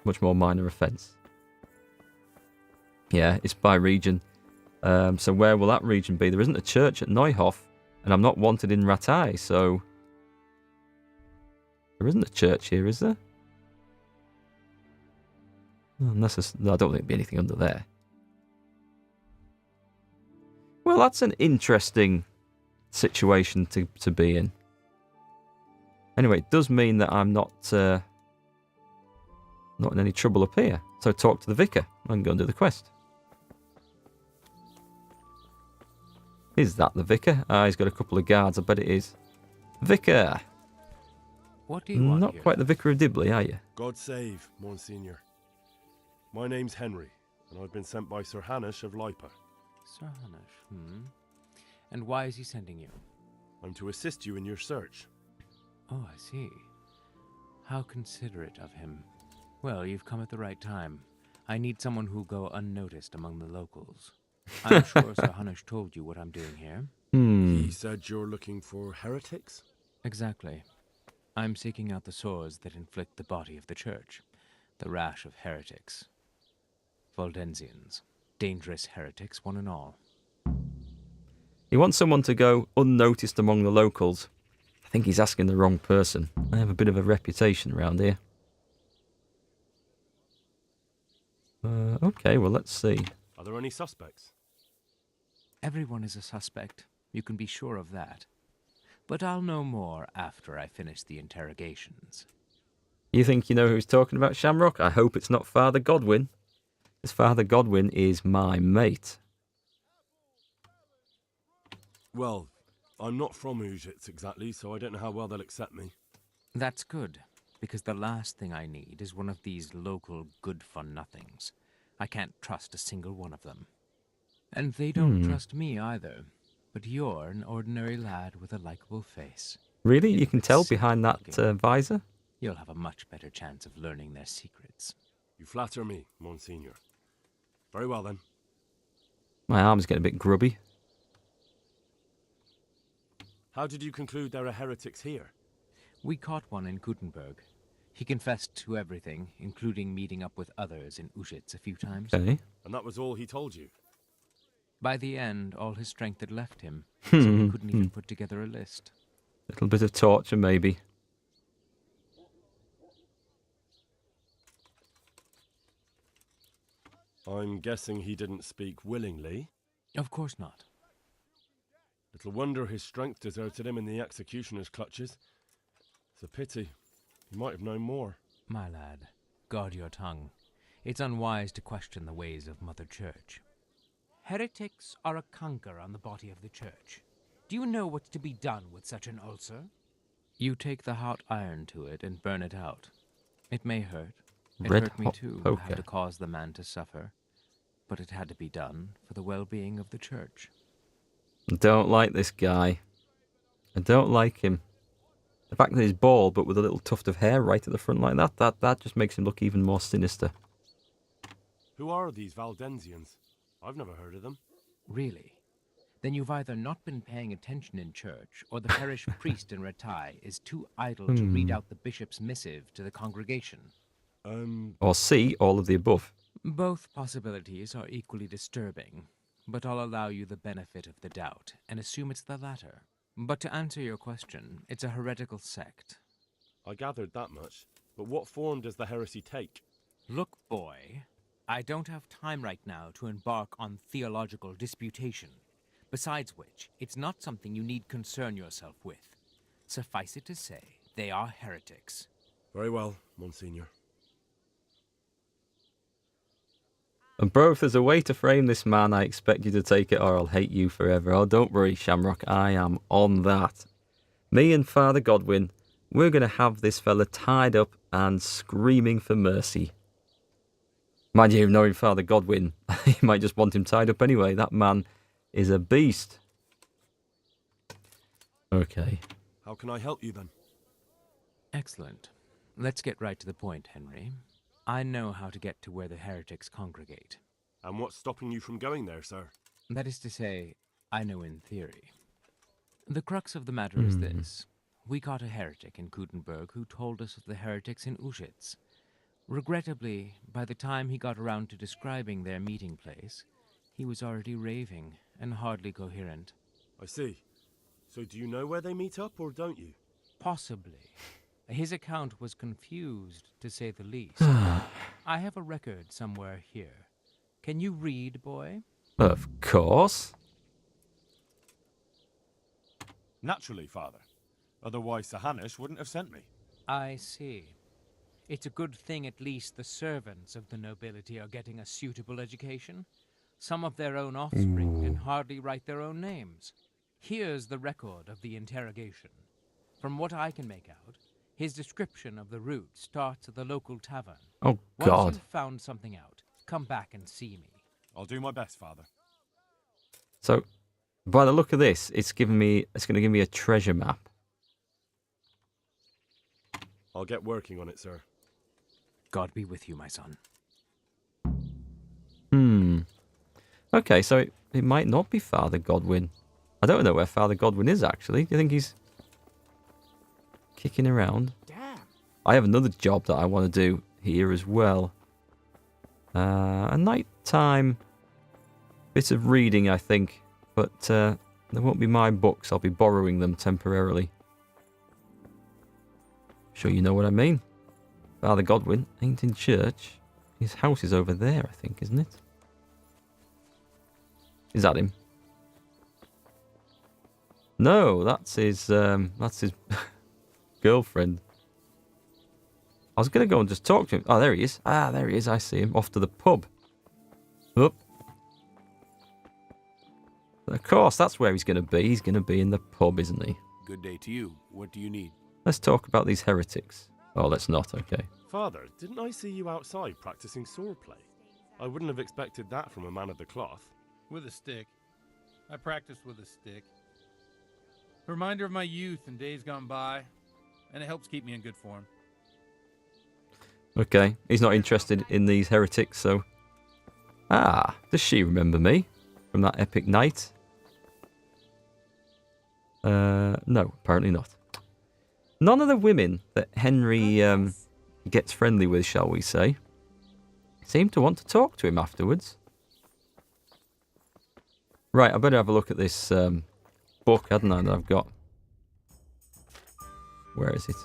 Much more minor offence. Yeah, it's by region. So where will that region be? There isn't a church at Neuhof, and I'm not wanted in Rattay, so... There isn't a church here, is there? Unless no, I don't think there'd be anything under there. Well, that's an interesting situation to be in. Anyway, it does mean that I'm not in any trouble up here. So talk to the vicar. I can go and do the quest. Is that the vicar? Ah, he's got a couple of guards. I bet it is. Vicar! What do you want Not here? quite the vicar of Dibley, are you? God save, Monsignor. My name's Henry, and I've been sent by Sir Hanish of Lipa. Sir Hanish, And why is he sending you? I'm to assist you in your search. Oh, I see. How considerate of him. Well, you've come at the right time. I need someone who'll go unnoticed among the locals. I'm sure Sir Hanish told you what I'm doing here. He said you're looking for heretics? Exactly. I'm seeking out the sores that inflict the body of the church. The rash of heretics. Valdensians. Dangerous heretics, one and all. He wants someone to go unnoticed among the locals. I think he's asking the wrong person. I have a bit of a reputation around here. Okay, well, let's see. Are there any suspects? Everyone is a suspect. You can be sure of that. But I'll know more after I finish the interrogations. You think you know who he's talking about, Shamrock? I hope it's not Father Godwin. Because Father Godwin is my mate. Well, I'm not from Ujits exactly, so I don't know how well they'll accept me. That's good, because the last thing I need is one of these local good-for-nothings. I can't trust a single one of them. And they don't trust me either. But you're an ordinary lad with a likable face. Really? You can tell behind that visor? You'll have a much better chance of learning their secrets. You flatter me, Monsignor. Very well, then. My arm's getting a bit grubby. How did you conclude there are heretics here? We caught one in Gutenberg. He confessed to everything, including meeting up with others in Ujits a few times. Okay. And that was all he told you? By the end, all his strength had left him, so he couldn't even put together a list. Little bit of torture, maybe. I'm guessing he didn't speak willingly. Of course not. Little wonder his strength deserted him in the executioner's clutches. It's a pity. He might have known more. My lad, guard your tongue. It's unwise to question the ways of Mother Church. Heretics are a canker on the body of the Church. Do you know what's to be done with such an ulcer? You take the hot iron to it and burn it out. It may hurt. It hurt me too to have to cause the man to suffer. But it had to be done for the well-being of the Church. I don't like this guy. I don't like him. The fact that he's bald but with a little tuft of hair right at the front like that just makes him look even more sinister. Who are these Valdensians? I've never heard of them. Really? Then you've either not been paying attention in church, or the parish priest in Rattay is too idle to read out the bishop's missive to the congregation. Or C, all of the above. Both possibilities are equally disturbing, but I'll allow you the benefit of the doubt and assume it's the latter. But to answer your question, it's a heretical sect. I gathered that much. But what form does the heresy take? Look, boy, I don't have time right now to embark on theological disputation. Besides which, it's not something you need concern yourself with. Suffice it to say, they are heretics. Very well, Monsignor. And bro, if there's a way to frame this man, I expect you to take it or I'll hate you forever. Oh, don't worry, Shamrock, I am on that. Me and Father Godwin, we're going to have this fella tied up and screaming for mercy. Mind you, knowing Father Godwin, you might just want him tied up anyway. That man is a beast. Okay. How can I help you then? Excellent. Let's get right to the point, Henry. I know how to get to where the heretics congregate. And what's stopping you from going there, sir? That is to say, I know in theory. The crux of the matter is this. We caught a heretic in Gutenberg who told us of the heretics in Ujits. Regrettably, by the time he got around to describing their meeting place, he was already raving and hardly coherent. I see. So do you know where they meet up, or don't you? Possibly. His account was confused, to say the least. I have a record somewhere here. Can you read, boy? Of course. Naturally, Father. Otherwise, Sir Hanush wouldn't have sent me. I see. It's a good thing at least the servants of the nobility are getting a suitable education. Some of their own offspring can hardly write their own names. Here's the record of the interrogation. From what I can make out, his description of the route starts at the local tavern. Oh, Once God. you've found something out, come back and see me. I'll do my best, Father. So, by the look of this, it's going to give me a treasure map. I'll get working on it, sir. God be with you, my son. Okay, so it might not be Father Godwin. I don't know where Father Godwin is, actually. Do you think he's kicking around? Damn. I have another job that I want to do here as well. A nighttime bit of reading, I think. But there won't be my books. I'll be borrowing them temporarily. Sure you know what I mean. Father Godwin ain't in church. His house is over there, I think, isn't it? Is that him? No, that's his girlfriend. I was going to go and just talk to him. Oh, there he is. Ah, there he is. I see him. Off to the pub. Up. Of course, that's where he's going to be. He's going to be in the pub, isn't he? Good day to you. What do you need? Let's talk about these heretics. Oh, let's not. Okay. Father, didn't I see you outside practicing swordplay? I wouldn't have expected that from a man of the cloth. With a stick. I practice with a stick. A reminder of my youth and days gone by, and it helps keep me in good form. Okay. He's not interested in these heretics, so... Ah, does she remember me from that epic night? No, apparently not. None of the women that Henry gets friendly with, shall we say, seem to want to talk to him afterwards. Right, I better have a look at this book, hadn't I, that I've got. Where is it?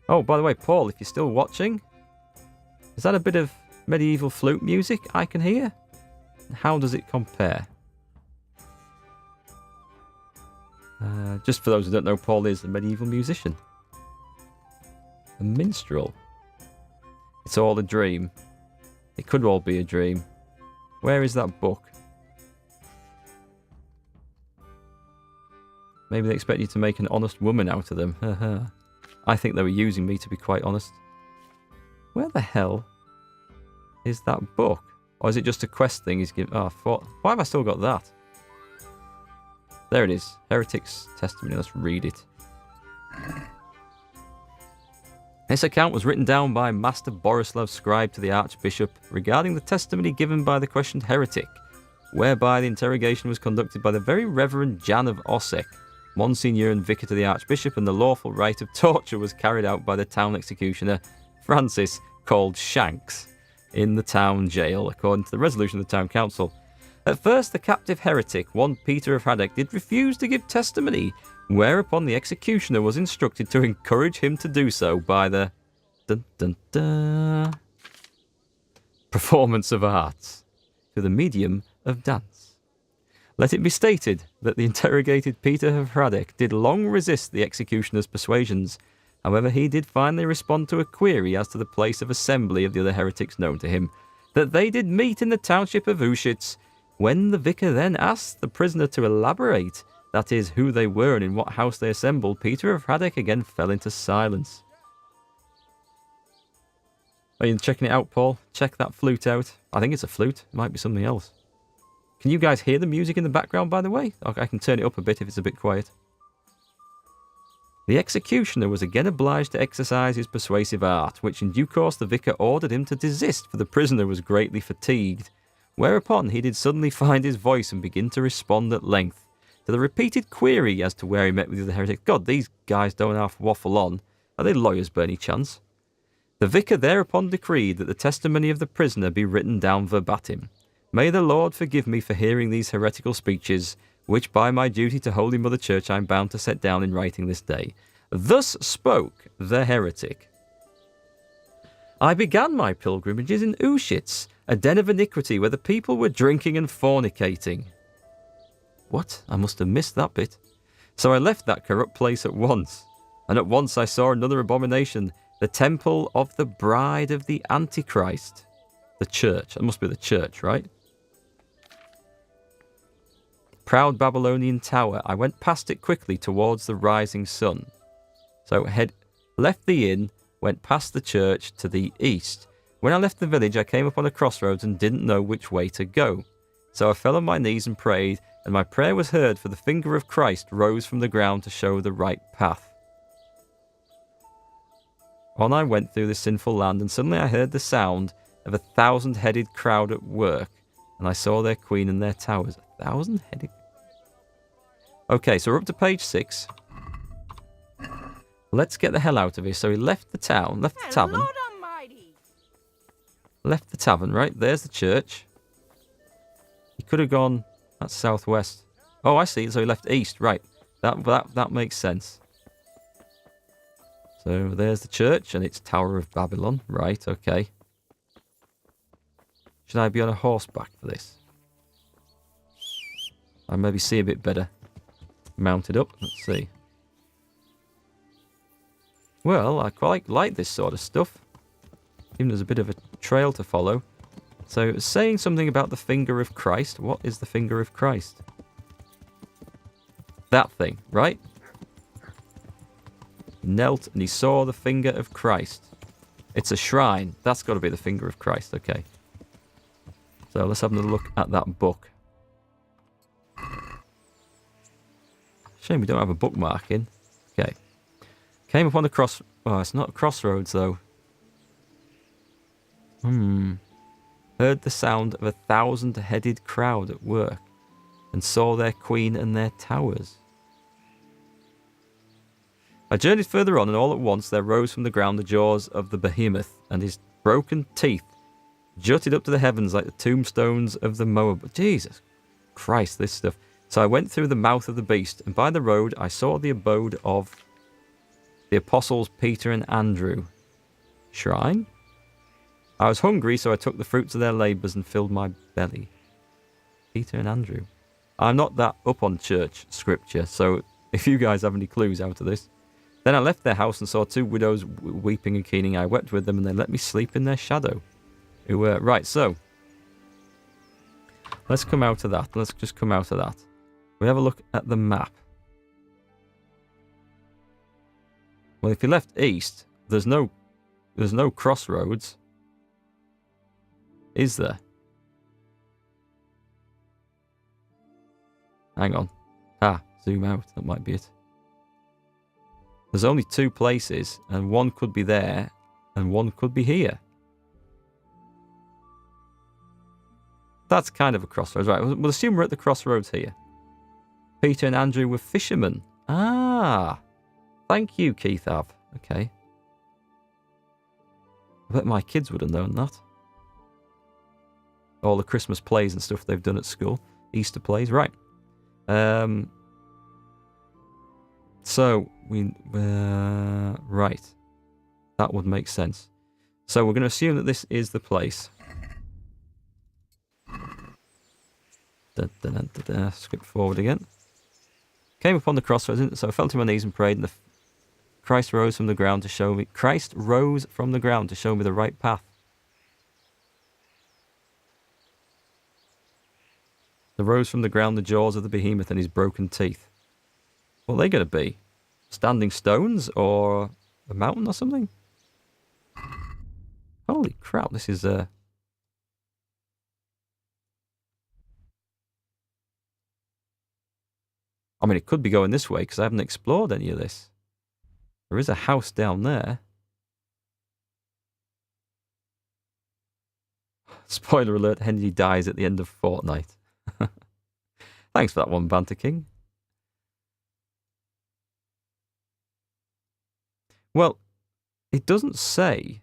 Oh, by the way, Paul, if you're still watching, is that a bit of medieval flute music I can hear? How does it compare? Just for those who don't know, Paul is a medieval musician. A minstrel. It's all a dream. It could all be a dream. Where is that book? Maybe they expect you to make an honest woman out of them. I think they were using me, to be quite honest. Where the hell is that book? Or is it just a quest thing he's given? Oh, why have I still got that? There it is. Heretic's Testimony. Let's read it. This account was written down by Master Borislav, scribe to the Archbishop, regarding the testimony given by the questioned heretic, whereby the interrogation was conducted by the very Reverend Jan of Ossek, Monsignor and Vicar to the Archbishop, and the lawful rite of torture was carried out by the town executioner, Francis, called Shanks, in the town jail, according to the resolution of the town council. At first, the captive heretic, one Peter of Haddock, did refuse to give testimony, whereupon the executioner was instructed to encourage him to do so by the performance of arts through the medium of dance. Let it be stated that the interrogated Peter of Haddock did long resist the executioner's persuasions. However, he did finally respond to a query as to the place of assembly of the other heretics known to him, that they did meet in the township of Ushitz. When the vicar then asked the prisoner to elaborate, that is, who they were and in what house they assembled, Peter of Haddock again fell into silence. Are you checking it out, Paul? Check that flute out. I think it's a flute. It might be something else. Can you guys hear the music in the background, by the way? I can turn it up a bit if it's a bit quiet. The executioner was again obliged to exercise his persuasive art, which in due course the vicar ordered him to desist, for the prisoner was greatly fatigued. Whereupon he did suddenly find his voice and begin to respond at length. To the repeated query as to where he met with the other heretics. God, these guys don't have to waffle on. Are they lawyers by any chance? The vicar thereupon decreed that the testimony of the prisoner be written down verbatim. May the Lord forgive me for hearing these heretical speeches, which by my duty to Holy Mother Church I am bound to set down in writing this day. Thus spoke the heretic. I began my pilgrimages in Ushitz, a den of iniquity where the people were drinking and fornicating. What? I must have missed that bit. So I left that corrupt place at once, and at once I saw another abomination, the temple of the bride of the Antichrist. The church. That must be the church, right? Proud Babylonian tower. I went past it quickly towards the rising sun. So left the inn, went past the church to the east. When I left the village, I came upon a crossroads and didn't know which way to go. So I fell on my knees and prayed, and my prayer was heard, for the finger of Christ rose from the ground to show the right path. On I went through the sinful land, and suddenly I heard the sound of 1,000-headed crowd at work, and I saw their queen and their towers. 1,000-headed? Okay, so we're up to page 6. Let's get the hell out of here. So he left the town, left the tavern. Lord Almighty. Left the tavern, right? There's the church. He could have gone... That's southwest. Oh, I see. So he left east, right. That makes sense. So there's the church, and it's Tower of Babylon. Right, okay. Should I be on a horseback for this? I maybe see a bit better. Mounted up. Let's see. Well, I quite like this sort of stuff. Even there's a bit of a trail to follow. So, it's saying something about the finger of Christ. What is the finger of Christ? That thing, right? He knelt and he saw the finger of Christ. It's a shrine. That's got to be the finger of Christ. Okay. So, let's have a look at that book. Shame we don't have a bookmark in. Okay. Came upon the cross... Oh, it's not crossroads, though. Heard the sound of 1,000-headed crowd at work, and saw their queen and their towers. I journeyed further on, and all at once there rose from the ground the jaws of the behemoth, and his broken teeth jutted up to the heavens like the tombstones of the Moab. Jesus Christ, this stuff. So I went through the mouth of the beast, and by the road I saw the abode of the apostles Peter and Andrew. Shrine? I was hungry, so I took the fruits of their labours and filled my belly. Peter and Andrew. I'm not that up on church scripture, so if you guys have any clues out of this. Then I left their house and saw 2 widows weeping and keening. I wept with them, and they let me sleep in their shadow. Right, so. Let's come out of that. Let's just come out of that. We have a look at the map. Well, if you left east, there's no crossroads. Is there? Hang on. Zoom out. That might be it. There's only 2 places, and one could be there, and one could be here. That's kind of a crossroads. Right, we'll assume we're at the crossroads here. Peter and Andrew were fishermen. Thank you, Keith Av. Okay. I bet my kids would have known that. All the Christmas plays and stuff they've done at school. Easter plays, right. So, right. That would make sense. So, we're going to assume that this is the place. Skip forward again. Came upon the crossroads, so I fell to my knees and prayed, and Christ rose from the ground to show me the right path. There rose from the ground the jaws of the behemoth and his broken teeth. What are they going to be? Standing stones or a mountain or something? Holy crap, this is I mean, it could be going this way because I haven't explored any of this. There is a house down there. Spoiler alert, Henry dies at the end of Fortnite. Thanks for that one, Banter King. Well, it doesn't say.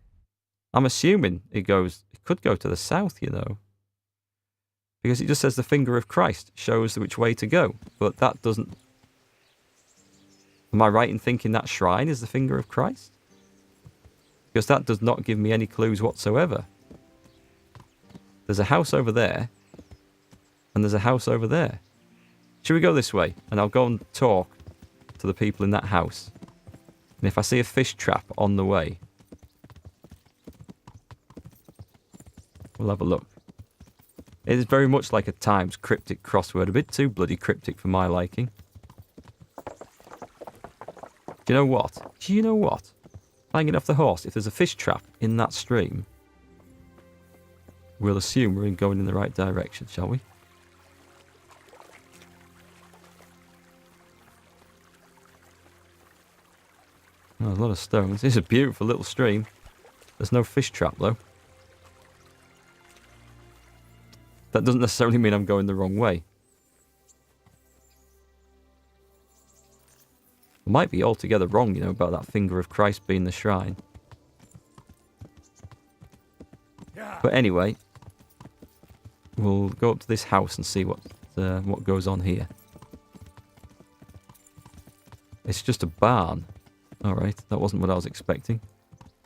I'm assuming it could go to the south, you know. Because it just says the finger of Christ shows which way to go. But that doesn't... Am I right in thinking that shrine is the finger of Christ? Because that does not give me any clues whatsoever. There's a house over there. And there's a house over there. Should we go this way? And I'll go and talk to the people in that house. And if I see a fish trap on the way, we'll have a look. It is very much like a Times cryptic crossword. A bit too bloody cryptic for my liking. Do you know what? Hanging get off the horse, if there's a fish trap in that stream, we'll assume we're going in the right direction, shall we? Oh, there's a lot of stones. It's a beautiful little stream. There's no fish trap, though. That doesn't necessarily mean I'm going the wrong way. I might be altogether wrong, you know, about that finger of Christ being the shrine. But anyway, we'll go up to this house and see what goes on here. It's just a barn. All right, that wasn't what I was expecting.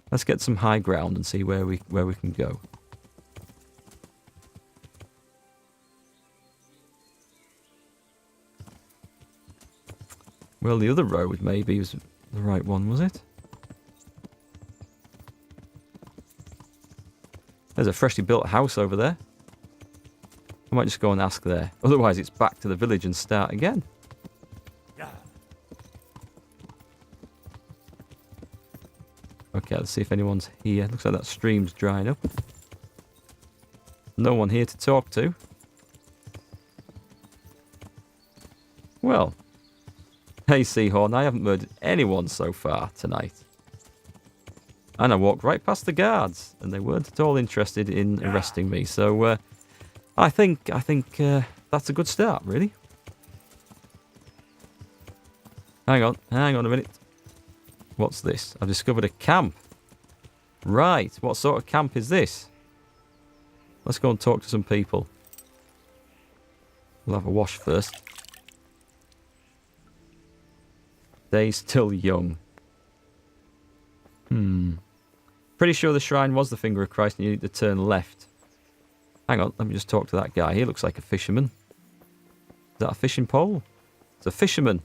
Let's get some high ground and see where we can go. Well, the other road maybe was the right one, was it? There's a freshly built house over there. I might just go and ask there. Otherwise, it's back to the village and start again. Okay, let's see if anyone's here. Looks like that stream's drying up. No one here to talk to. Well, hey Seahorn, I haven't murdered anyone so far tonight. And I walked right past the guards, and they weren't at all interested in arresting me. So I think that's a good start, really. Hang on a minute. What's this? I've discovered a camp. Right, what sort of camp is this? Let's go and talk to some people. We'll have a wash first. Day's still young. Pretty sure the shrine was the finger of Christ and you need to turn left. Hang on, let me just talk to that guy. He looks like a fisherman. Is that a fishing pole? It's a fisherman.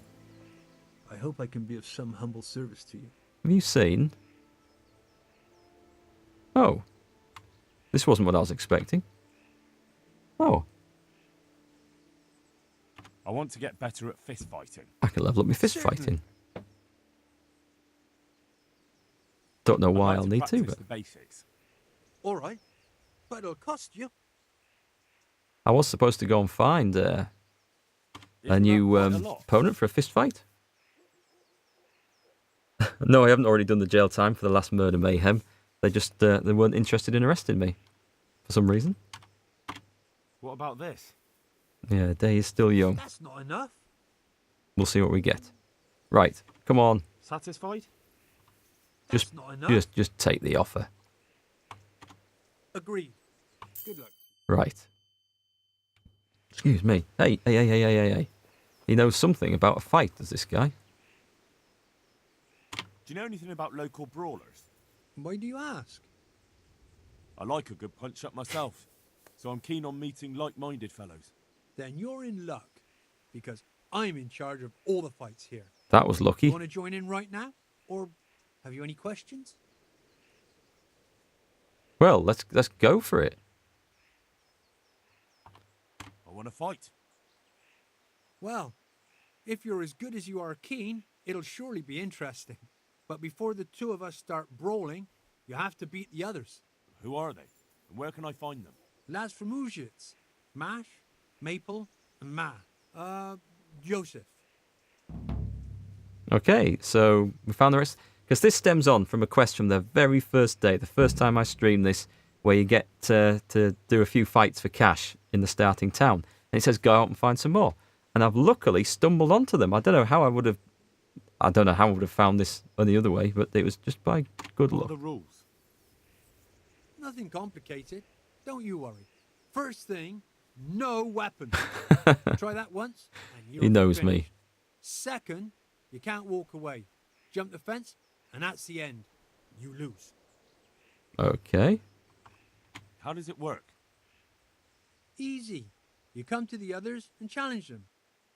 I hope I can be of some humble service to you. Have you seen? Oh. This wasn't what I was expecting. Oh. I want to get better at fist fighting. I can level up my fist fighting. Don't know why I'll need to, but... The basics. All right, but it'll cost you. I was supposed to go and find a new opponent for a fist fight. No, I haven't already done the jail time for the last murder mayhem. They just they weren't interested in arresting me for some reason. What about this? Yeah, Day is still young. That's not enough. We'll see what we get. Right, come on. Satisfied? That's not enough. Just take the offer. Agreed. Good luck. Right. Excuse me. Hey. He knows something about a fight, does this guy? Do you know anything about local brawlers? Why do you ask? I like a good punch up myself, so I'm keen on meeting like-minded fellows. Then you're in luck, because I'm in charge of all the fights here. That was lucky. You want to join in right now? Or have you any questions? Well, let's go for it. I want to fight. Well, if you're as good as you are keen, it'll surely be interesting. But before the two of us start brawling, you have to beat the others. Who are they? And where can I find them? Lads from Ujits. Mash, Maple, and Ma. Joseph. Okay, so we found the rest. Because this stems on from a quest from the very first day, the first time I streamed this, where you get to do a few fights for cash in the starting town. And it says go out and find some more. And I've luckily stumbled onto them. I don't know how I would have I don't know how I would have found this any other way, but it was just by good What are luck. the rules? Nothing complicated. Don't you worry. First thing, no weapons. Try that once, and you're He knows finished. me. Second, you can't walk away. Jump the fence, and that's the end. You lose. Okay. How does it work? Easy. You come to the others and challenge them.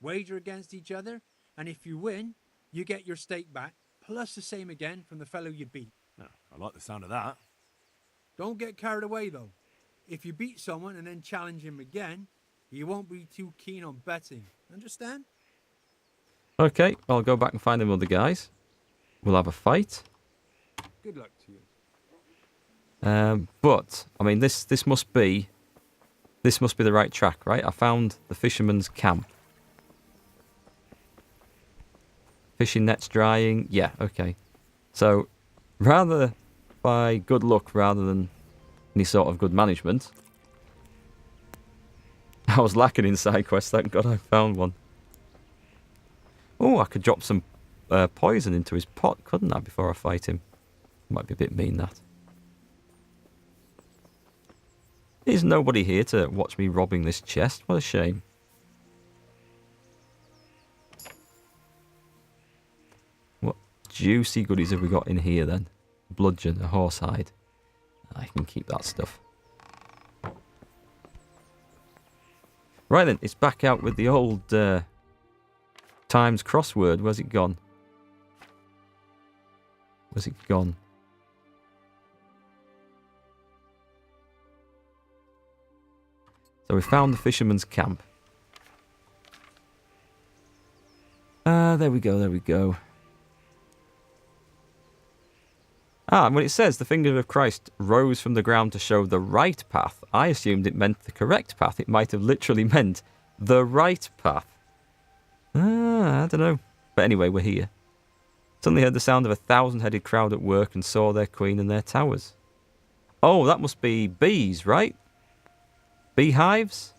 Wager against each other, and if you win, you get your stake back, plus the same again from the fellow you beat. No, I like the sound of that. Don't get carried away, though. If you beat someone and then challenge him again, you won't be too keen on betting. Understand? Okay, I'll go back and find them other guys. We'll have a fight. Good luck to you. But I mean, this must be the right track, right? I found the fisherman's camp. Fishing nets drying. Yeah, okay. So, rather by good luck rather than any sort of good management, I was lacking in side quests. Thank God I found one. Oh, I could drop some poison into his pot, couldn't I, before I fight him? Might be a bit mean, that. There's nobody here to watch me robbing this chest. What a shame. What juicy goodies have we got in here then? Bludgeon, a horse hide. I can keep that stuff. Right then, it's back out with the old Times crossword. Where's it gone? Where's it gone? So we found the fisherman's camp. There we go, there we go. Ah, and when it says the finger of Christ rose from the ground to show the right path, I assumed it meant the correct path. It might have literally meant the right path. I don't know. But anyway, we're here. Suddenly heard the sound of a 1,000-headed crowd at work and saw their queen and their towers. Oh, that must be bees, right? Beehives?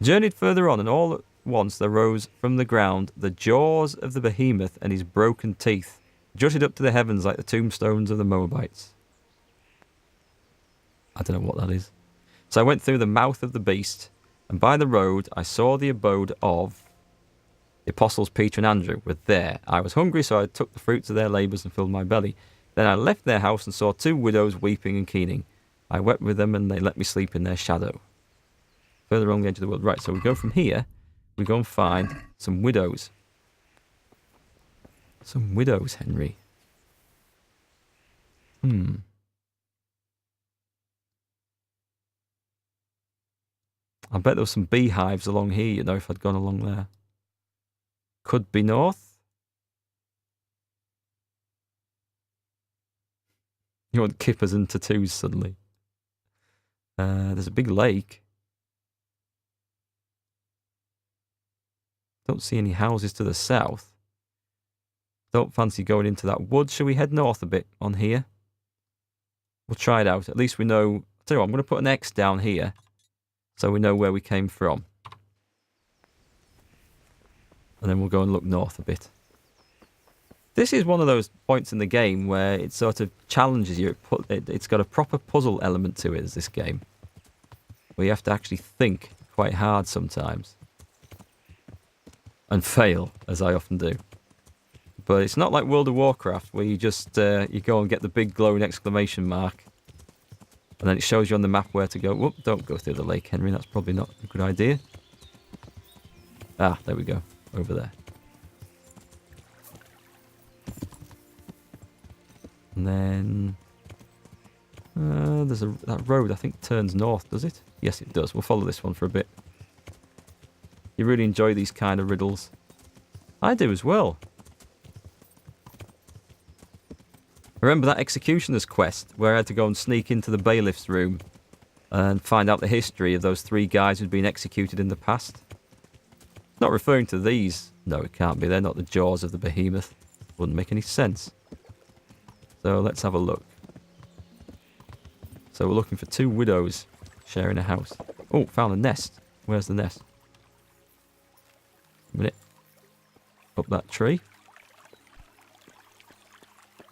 Journeyed further on, and all at once there rose from the ground the jaws of the behemoth, and his broken teeth jutted up to the heavens like the tombstones of the Moabites. I don't know what that is. So I went through the mouth of the beast, and by the road I saw the abode of the apostles Peter and Andrew were there. I was hungry, so I took the fruits of their labours and filled my belly. Then I left their house and saw 2 widows weeping and keening. I wept with them, and they let me sleep in their shadow. Further along the edge of the world. Right, so we go from here. We go and find some widows. Some widows, Henry. I bet there were some beehives along here, you know, if I'd gone along there. Could be north. You want kippers and tattoos suddenly. There's a big lake. Don't see any houses to the south. Don't fancy going into that wood. Shall we head north a bit on here? We'll try it out. At least we know. I'll tell you what, I'm going to put an X down here so we know where we came from. And then we'll go and look north a bit. This is one of those points in the game where it sort of challenges you. It's got a proper puzzle element to it, as this game. Where you have to actually think quite hard sometimes. And fail, as I often do. But it's not like World of Warcraft, where you just you go and get the big glowing exclamation mark. And then it shows you on the map where to go. Whoop, don't go through the lake, Henry. That's probably not a good idea. Ah, there we go. Over there. And then there's that road, I think, turns north, does it? Yes, it does. We'll follow this one for a bit. You really enjoy these kind of riddles. I do as well. Remember that executioner's quest where I had to go and sneak into the bailiff's room and find out the history of those 3 guys who'd been executed in the past? Not referring to these. No, it can't be. They're not the jaws of the behemoth. Wouldn't make any sense. So let's have a look. So we're looking for 2 widows sharing a house. Oh, found a nest. Where's the nest? A minute. up that tree.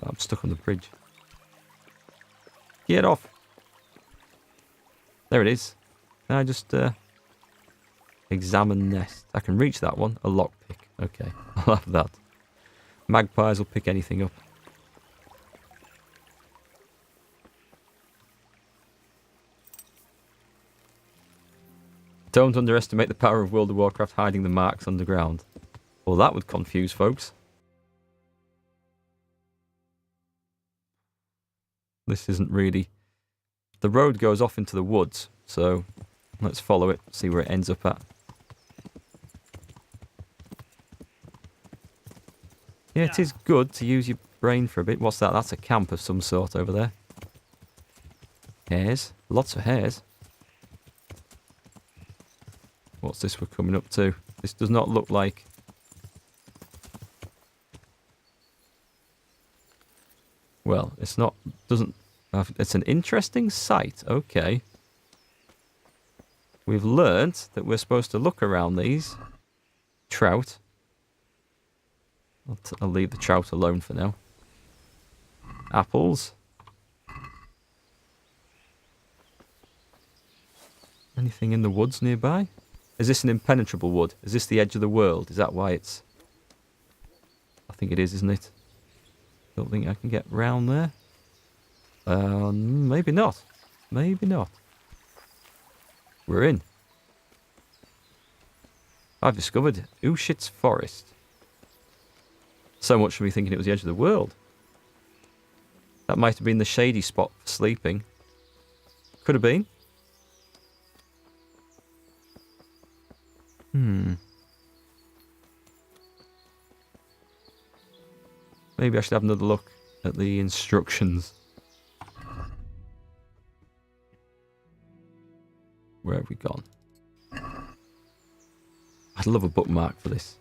Oh, I'm stuck on the bridge. Get off. There it is. Can I just examine nest? I can reach that one. A lockpick. Okay, I'll have that. Magpies will pick anything up. Don't underestimate the power of World of Warcraft hiding the marks underground. Well, that would confuse folks. This isn't really... The road goes off into the woods, so let's follow it, see where it ends up at. Yeah, it is good to use your brain for a bit. What's that? That's a camp of some sort over there. Hares. Lots of hares. What's this we're coming up to? This does not look like... Well, it's not... Doesn't... It's an interesting site. Okay. We've learnt that we're supposed to look around these. Trout. I'll leave the trout alone for now. Apples. Anything in the woods nearby? Is this an impenetrable wood? Is this the edge of the world? Is that why it's... I think it is, isn't it? Don't think I can get round there. Maybe not. Maybe not. We're in. I've discovered Ushit's Forest. So much for me thinking it was the edge of the world. That might have been the shady spot for sleeping. Could have been. Maybe I should have another look at the instructions. Where have we gone? I'd love a bookmark for this.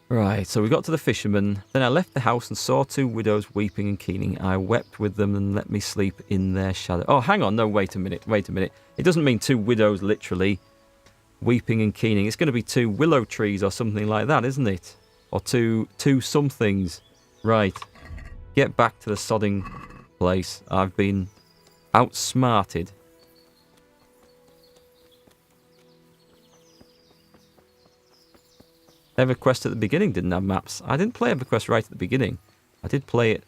Right, so we got to the fisherman. Then I left the house and saw two widows weeping and keening. I wept with them and let me sleep in their shadow. Oh, hang on. No, wait a minute. Wait a minute. It doesn't mean two widows literally weeping and keening. It's going to be two willow trees or something like that, isn't it? Or two somethings. Right. Get back to the sodding place. I've been outsmarted. EverQuest at the beginning didn't have maps. I didn't play EverQuest right at the beginning. I did play it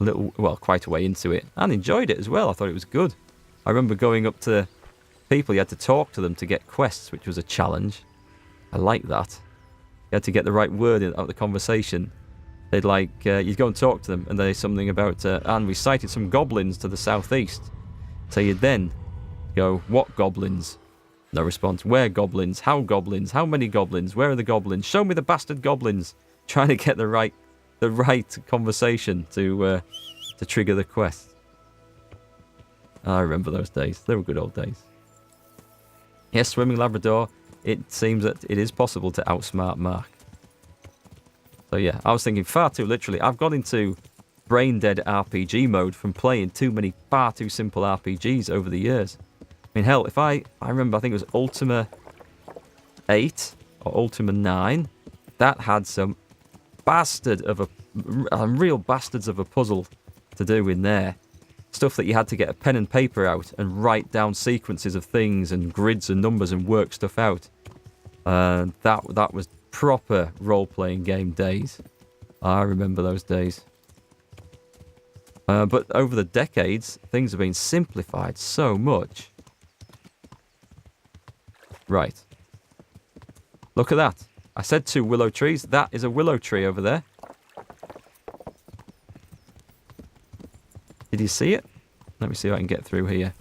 a little, well, quite a way into it, and enjoyed it as well. I thought it was good. I remember going up to people, you had to talk to them to get quests, which was a challenge. I liked that. You had to get the right word out of the conversation. They'd like, you'd go and talk to them, and there's something about, and we sighted some goblins to the southeast. So you'd then go, what goblins? No response. Where goblins? How goblins? How many goblins? Where are the goblins? Show me the bastard goblins. Trying to get the right conversation to trigger the quest. I remember those days. They were good old days. Yes, Swimming Labrador. It seems that it is possible to outsmart Mark. So yeah, I was thinking far too literally. I've got into brain dead RPG mode from playing too many far too simple RPGs over the years. I mean, hell, if I remember, I think it was Ultima 8 or Ultima 9. That had some real bastards of a puzzle to do in there. Stuff that you had to get a pen and paper out and write down sequences of things and grids and numbers and work stuff out. That was proper role-playing game days. I remember those days. But over the decades, things have been simplified so much. Right. Look at that. I said two willow trees. That is a willow tree over there. Did you see it? Let me see if I can get through here.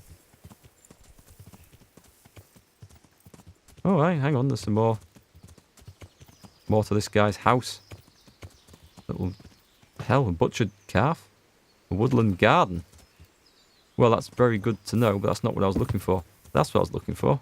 Oh, hang on. There's some more to this guy's house. Little... Hell, a butchered calf. A woodland garden. Well, that's very good to know, but that's not what I was looking for. That's what I was looking for.